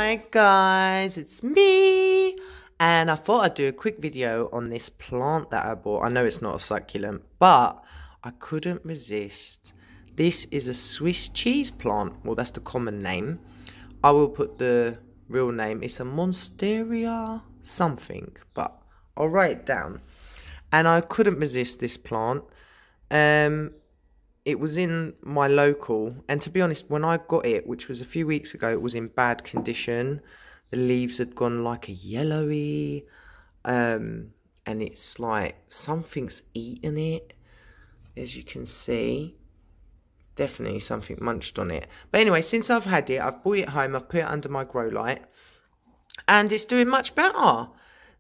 Hi guys, it's me, and I thought I'd do a quick video on this plant that I bought. I know it's not a succulent, but I couldn't resist. This is a Swiss cheese plant. Well, that's the common name. I will put the real name. It's a Monstera something, but I'll write it down. And I couldn't resist this plant. It was in my local, and to be honest, when I got it, which was a few weeks ago, it was in bad condition. The leaves had gone like a yellowy, and it's like something's eaten it, as you can see. Definitely something munched on it. But anyway, since I've had it, I've brought it home, I've put it under my grow light, and it's doing much better.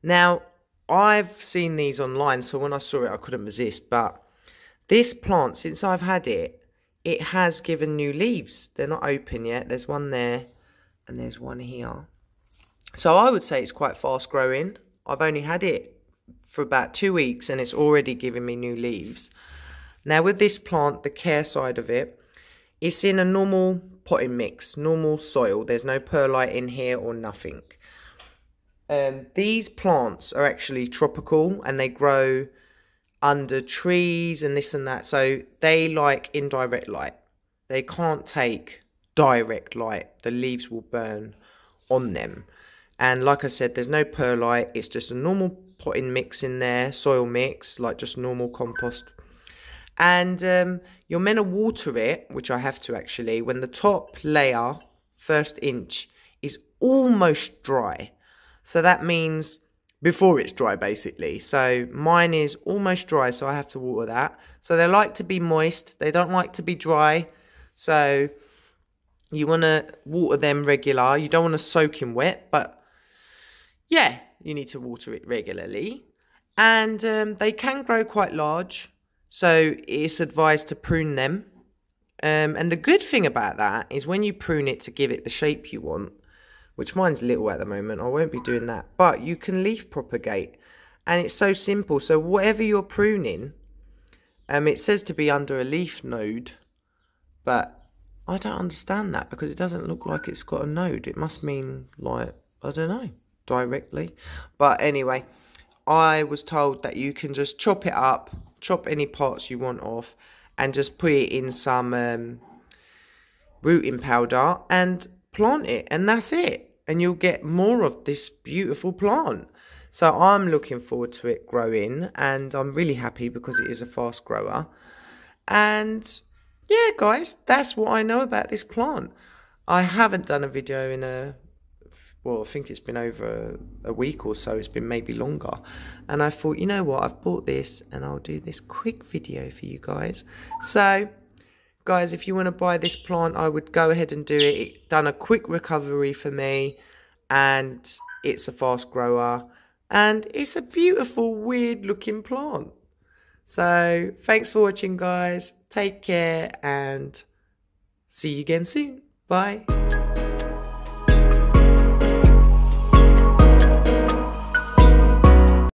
Now, I've seen these online, so when I saw it, I couldn't resist, but this plant, since I've had it, it has given new leaves. They're not open yet. There's one there and there's one here. So I would say it's quite fast growing. I've only had it for about 2 weeks and it's already giving me new leaves. Now with this plant, the care side of it, it's in a normal potting mix, normal soil. There's no perlite in here or nothing. These plants are actually tropical and they grow under trees and this and that, so they like indirect light. They can't take direct light. The leaves will burn on them. And like I said, there's no perlite. It's just a normal potting mix in there, soil mix, like just normal compost. And you're meant to water it, which I have to actually, when the top layer, first inch, is almost dry. So that means before it's dry, basically. So mine is almost dry, so I have to water that. So they like to be moist. They don't like to be dry. So you want to water them regular. You don't want to soak in wet, but yeah, you need to water it regularly. And they can grow quite large, so it's advised to prune them. And the good thing about that is when you prune it to give it the shape you want, which mine's little at the moment, I won't be doing that. But you can leaf propagate, and it's so simple. So whatever you're pruning, it says to be under a leaf node, but I don't understand that because it doesn't look like it's got a node. It must mean, like, I don't know, directly. But anyway, I was told that you can just chop it up, chop any parts you want off, and just put it in some rooting powder and plant it, and that's it. And you'll get more of this beautiful plant. So I'm looking forward to it growing, and I'm really happy because it is a fast grower. And yeah, guys, that's what I know about this plant. I haven't done a video in well, I think it's been over a week or so. It's been maybe longer. And I thought, you know what, I've bought this and I'll do this quick video for you guys. So guys, if you want to buy this plant, I would go ahead and do it. It's done a quick recovery for me, and it's a fast grower, and it's a beautiful, weird looking plant. So thanks for watching, guys. Take care and see you again soon. Bye.